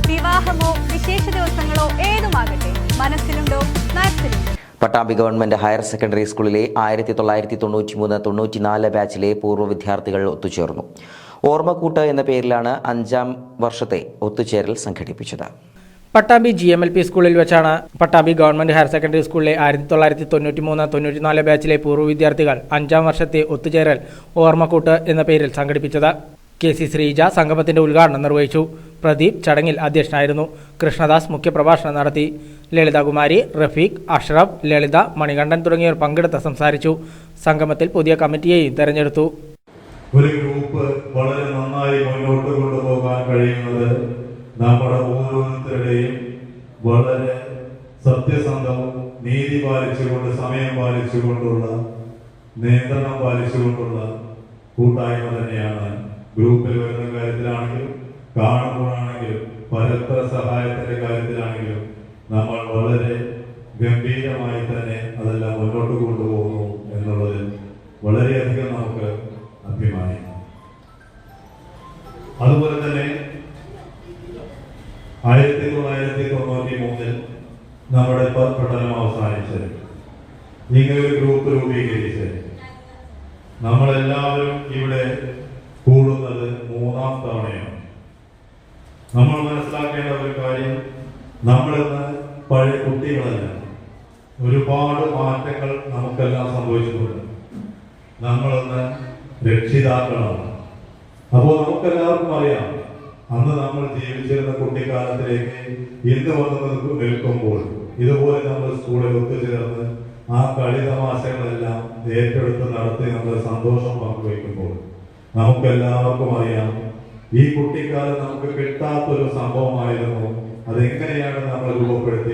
വിവാഹമോ വിശേഷ ദിവസങ്ങളോ ഏതുമാകട്ടെ, മനസ്സിലുണ്ടോ മാത്സിലുണ്ടോ. Pattambi government higher secondary സ്കൂളിലെ 1993-94 ബാച്ചിലെ പൂർവ്വ വിദ്യാർത്ഥികൾ ഒത്തുചേർന്നു. ഓർമ്മക്കൂട്ട് എന്ന പേരിലാണ് 5ാം വർഷത്തെ ഒത്തുചേരൽ സംഘടിപ്പിച്ചത്. പട്ടാമ്പി GMLP സ്കൂളിൽ വെച്ചാണ് പട്ടാമ്പി ഗവൺമെന്റ് ഹയർ സെക്കൻഡറി സ്കൂളിലെ 1993-94 ബാച്ചിലെ പൂർവ്വ വിദ്യാർത്ഥികൾ 5ാം വർഷത്തെ ഒത്തുചേരൽ ഓർമ്മക്കൂട്ട് എന്ന പേരിൽ സംഘടിപ്പിച്ചത്. KC ശ്രീജ സംഗമത്തിന്റെ ഉദ്ഘാടനം നിർവഹിച്ചു. പ്രദീപ് ചടങ്ങിൽ അധ്യക്ഷനായിരുന്നു. കൃഷ്ണദാസ് മുഖ്യപ്രഭാഷണം നടത്തി. ലളിതകുമാരി, റഫീഖ്, അഷ്റഫ്, ലളിത, മണികണ്ഠൻ തുടങ്ങിയവർ പങ്കെടുത്ത് സംസാരിച്ചു. സംഗമത്തിൽ പുതിയ കമ്മിറ്റിയെയും തെരഞ്ഞെടുത്തു. ഒരു ഗ്രൂപ്പ് വളരെ നന്നായി മുന്നോട്ട് കൊണ്ടുപോകാൻ കഴിയുന്നത് നമ്മുടെ ഓരോരുത്തരുടെയും വളരെ സത്യസന്ധവും നീതി പാലിച്ചുകൊണ്ട്, സമയം പാലിച്ചുകൊണ്ടുള്ള, നിയന്ത്രണം പാലിച്ചുകൊണ്ടുള്ള കൂട്ടായ്മ തന്നെയാണ്. ഗ്രൂപ്പിൽ വരുന്ന കാര്യത്തിലാണെങ്കിലും കാണുമ്പോഴാണെങ്കിലും പരസ്പര സഹായത്തിന്റെ കാര്യത്തിലാണെങ്കിലും നമ്മൾ വളരെ ഗംഭീരമായി തന്നെ അതെല്ലാം മുന്നോട്ട് കൊണ്ടുപോകുന്നു എന്നുള്ളതിൽ വളരെയധികം നമുക്ക് അഭിമാനിക്കാം. അതുപോലെ തന്നെ 1993 നമ്മുടെ പഠനം അവസാനിച്ചത് ഇങ്ങനെ ഒരു ഗ്രൂപ്പ് രൂപീകരിച്ച് നമ്മളെല്ലാവരും ഇവിടെ കൂടുന്നത് 3ാം തവണയാണ്. നമ്മൾ മനസ്സിലാക്കേണ്ട ഒരു കാര്യം, നമ്മളിന്ന് പഴയ കുട്ടികളല്ല. ഒരുപാട് മാറ്റങ്ങൾ നമുക്കെല്ലാം സംഭവിച്ചിട്ടുണ്ട്. നമ്മളിന്ന് രക്ഷിതാക്കളാണ്. അപ്പോൾ നമുക്കെല്ലാവർക്കും അറിയാം, അന്ന് നമ്മൾ ജീവിച്ചിരുന്ന കുട്ടിക്കാലത്തിലേക്ക് ഇന്ന് വന്ന് നിൽക്കുമ്പോൾ ഇതുപോലെ നമ്മൾ സ്കൂളിൽ ഒത്തുചേർന്ന് ആ കളി തമാശകളെല്ലാം ഏറ്റെടുത്ത് നടത്തി നമ്മൾ സന്തോഷം പങ്കുവയ്ക്കുമ്പോൾ നമുക്കെല്ലാവർക്കും അറിയാം, ഈ കുട്ടിക്കാലം നമുക്ക് കിട്ടാത്തൊരു സംഭവമായിരുന്നു. അതെങ്ങനെയാണ് നമ്മൾ രൂപപ്പെടുത്തി